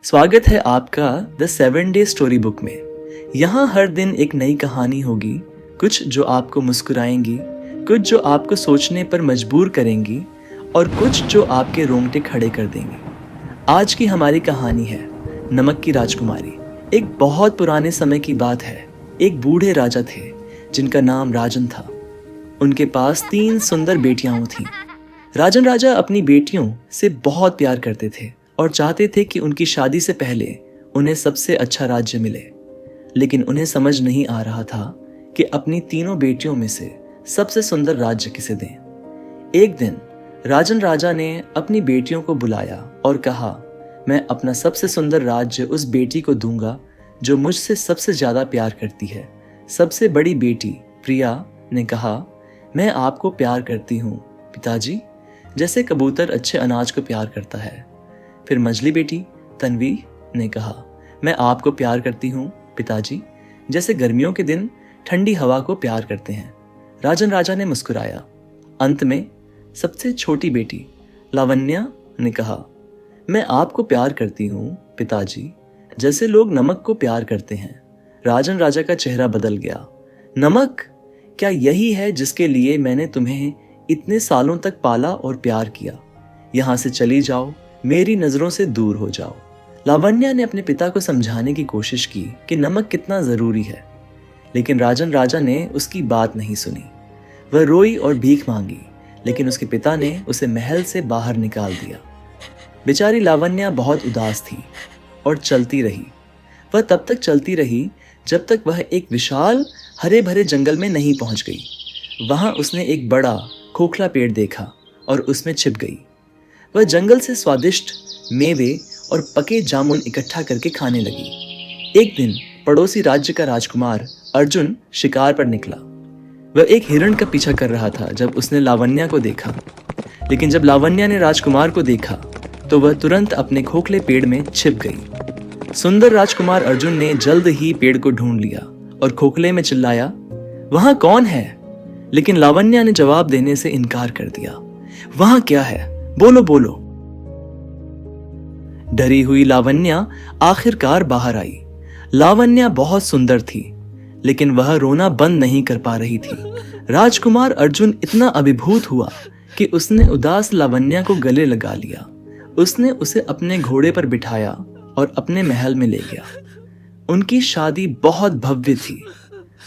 स्वागत है आपका द 7 डे स्टोरी बुक में। यहाँ हर दिन एक नई कहानी होगी, कुछ जो आपको मुस्कुराएंगी, कुछ जो आपको सोचने पर मजबूर करेंगी और कुछ जो आपके रोंगटे खड़े कर देंगी। आज की हमारी कहानी है नमक की राजकुमारी। एक बहुत पुराने समय की बात है। एक बूढ़े राजा थे जिनका नाम राजन था। उनके पास 3 सुंदर बेटियां थीं। राजन राजा अपनी बेटियों से बहुत प्यार करते थे और चाहते थे कि उनकी शादी से पहले उन्हें सबसे अच्छा राज्य मिले। लेकिन उन्हें समझ नहीं आ रहा था कि अपनी तीनों बेटियों में से सबसे सुंदर राज्य किसे दें। एक दिन राजन राजा ने अपनी बेटियों को बुलाया और कहा, मैं अपना सबसे सुंदर राज्य उस बेटी को दूंगा जो मुझसे सबसे ज्यादा प्यार करती है। सबसे बड़ी बेटी प्रिया ने कहा, मैं आपको प्यार करती हूँ पिताजी, जैसे कबूतर अच्छे अनाज को प्यार करता है। फिर मझली बेटी तन्वी ने कहा, मैं आपको प्यार करती हूँ पिताजी, जैसे गर्मियों के दिन ठंडी हवा को प्यार करते हैं। राजन राजा ने मुस्कुराया। अंत में सबसे छोटी बेटी लावण्या ने कहा, मैं आपको प्यार करती हूँ पिताजी, जैसे लोग नमक को प्यार करते हैं। राजन राजा का चेहरा बदल गया। नमक? क्या यही है जिसके लिए मैंने तुम्हें इतने सालों तक पाला और प्यार किया? यहाँ से चली जाओ, मेरी नजरों से दूर हो जाओ। लावण्या ने अपने पिता को समझाने की कोशिश की कि नमक कितना जरूरी है, लेकिन राजन राजा ने उसकी बात नहीं सुनी। वह रोई और भीख मांगी, लेकिन उसके पिता ने उसे महल से बाहर निकाल दिया। बेचारी लावण्या बहुत उदास थी और चलती रही। वह तब तक चलती रही जब तक वह एक विशाल हरे भरे जंगल में नहीं पहुंच गई। वहां उसने एक बड़ा खोखला पेड़ देखा और उसमें छिप गई। वह जंगल से स्वादिष्ट मेवे और पके जामुन इकट्ठा करके खाने लगी। एक दिन पड़ोसी राज्य का राजकुमार अर्जुन शिकार पर निकला। वह एक हिरण का पीछा कर रहा था जब उसने लावण्या को देखा। लेकिन जब लावण्या ने राजकुमार को देखा तो वह तुरंत अपने खोखले पेड़ में छिप गई। सुंदर राजकुमार अर्जुन ने जल्द ही पेड़ को ढूंढ लिया और खोखले में चिल्लाया, वहां कौन है? लेकिन लावण्या ने जवाब देने से इनकार कर दिया। वहां क्या है? बोलो बोलो। डरी हुई लावण्या आखिरकार बाहर आई। लावण्या बहुत सुंदर थी, लेकिन वह रोना बंद नहीं कर पा रही थी। राजकुमार अर्जुन इतना अभिभूत हुआ कि उसने उदास लावण्या को गले लगा लिया। उसने उसे अपने घोड़े पर बिठाया और अपने महल में ले गया। उनकी शादी बहुत भव्य थी।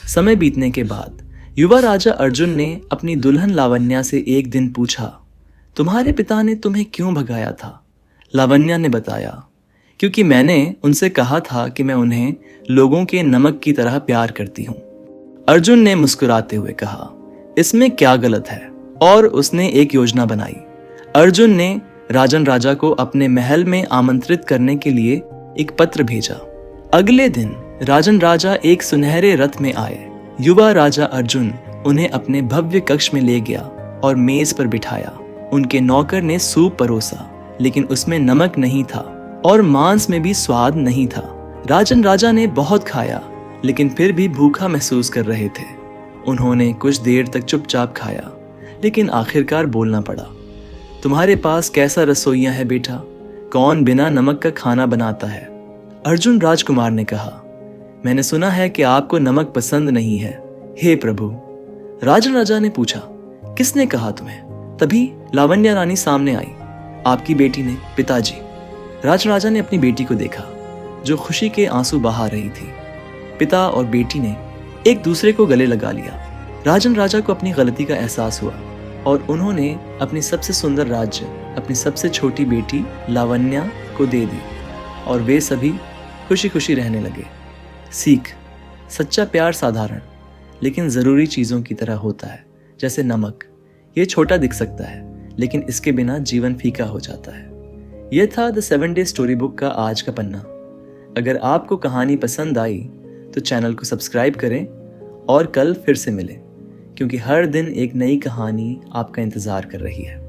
समय बीतने के बाद युवा राजा अर्जुन ने अपनी दुल्हन लावण्या से एक दिन पूछा, तुम्हारे पिता ने तुम्हें क्यों भगाया था? लावण्या ने बताया, क्योंकि मैंने उनसे कहा था कि मैं उन्हें लोगों के नमक की तरह प्यार करती हूँ। अर्जुन ने मुस्कुराते हुए कहा, इसमें क्या गलत है? और उसने एक योजना बनाई। अर्जुन ने राजन राजा को अपने महल में आमंत्रित करने के लिए एक पत्र भेजा। अगले दिन राजन राजा एक सुनहरे रथ में आए। युवा राजा अर्जुन उन्हें अपने भव्य कक्ष में ले गया और मेज पर बिठाया। उनके नौकर ने सूप परोसा, लेकिन उसमें नमक नहीं था और मांस में भी स्वाद नहीं था। राजन राजा ने बहुत खाया, लेकिन फिर भी भूखा महसूस कर रहे थे। उन्होंने कुछ देर तक चुपचाप खाया, लेकिन आखिरकार बोलना पड़ा, तुम्हारे पास कैसा रसोइया है बेटा? कौन बिना नमक का खाना बनाता है? अर्जुन राजकुमार ने कहा, मैंने सुना है कि आपको नमक पसंद नहीं है। हे प्रभु। राजन राजा ने पूछा, किसने कहा तुम्हें? तभी लावण्या रानी सामने आई। आपकी बेटी ने पिताजी। राजन राजा ने अपनी बेटी को देखा जो खुशी के आंसू बहा रही थी। पिता और बेटी ने एक दूसरे को गले लगा लिया। राजन राजा को अपनी गलती का एहसास हुआ और उन्होंने अपनी सबसे सुंदर राज्य अपनी सबसे छोटी बेटी लावण्या को दे दी और वे सभी खुशी खुशी रहने लगे। सीख, सच्चा प्यार साधारण लेकिन ज़रूरी चीज़ों की तरह होता है, जैसे नमक। ये छोटा दिख सकता है, लेकिन इसके बिना जीवन फीका हो जाता है। यह था द 7 डे स्टोरी बुक का आज का पन्ना। अगर आपको कहानी पसंद आई तो चैनल को सब्सक्राइब करें और कल फिर से मिलें, क्योंकि हर दिन एक नई कहानी आपका इंतज़ार कर रही है।